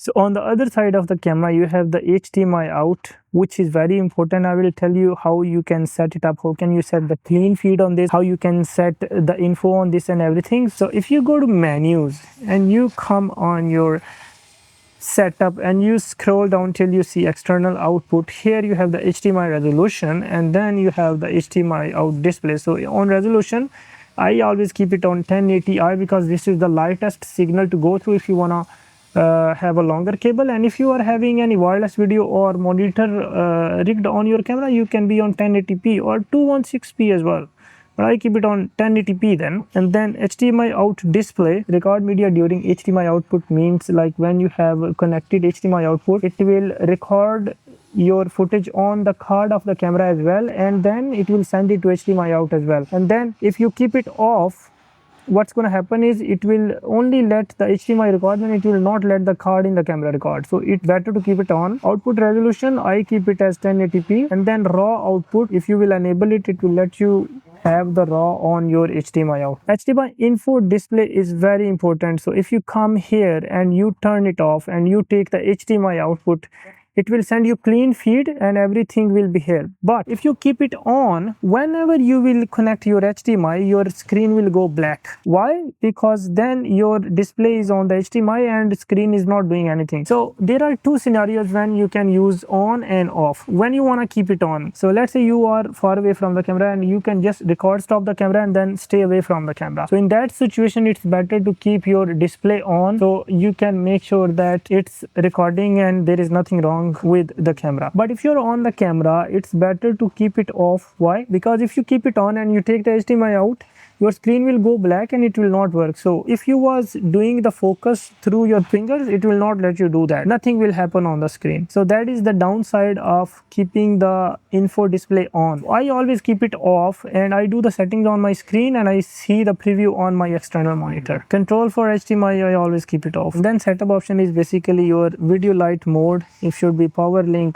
So on the other side of the camera, you have the HDMI out, which is very important. I will tell you how you can set it up, how can you set the clean feed on this, how you can set the info on this and everything. So if you go to menus and you come on your setup and you scroll down till you see external output, here you have the HDMI resolution and then you have the HDMI out display. So on resolution, I always keep it on 1080i because this is the lightest signal to go through if you want to have a longer cable. And if you are having any wireless video or monitor rigged on your camera, you can be on 1080p or 216p as well. But I keep it on 1080p then. And then HDMI out display, record media during HDMI output means like when you have connected HDMI output, it will record your footage on the card of the camera as well, and then it will send it to HDMI out as well. And then if you keep it off, what's going to happen is it will only let the HDMI record and it will not let the card in the camera record. So it's better to keep it on. Output resolution, I keep it as 1080p. And then raw output, if you will enable it, it will let you have the raw on your HDMI out. HDMI info display is very important. So if you come here and you turn it off and you take the HDMI output, it will send you clean feed and everything will be here. But if you keep it on, whenever you will connect your HDMI, your screen will go black. Why? Because then your display is on the HDMI and the screen is not doing anything. So there are two scenarios when you can use on and off. When you want to keep it on, so let's say you are far away from the camera and you can just record, stop the camera and then stay away from the camera. So in that situation, it's better to keep your display on so you can make sure that it's recording and there is nothing wrong with the camera. But if you're on the camera, it's better to keep it off. Why? Because if you keep it on and you take the HDMI out, your screen will go black and it will not work. So if you was doing the focus through your fingers, it will not let you do that. Nothing will happen on the screen. So that is the downside of keeping the info display on. I always keep it off and I do the settings on my screen and I see the preview on my external monitor. Control for HDMI, I always keep it off. And then setup option is basically your video light mode. It should be power link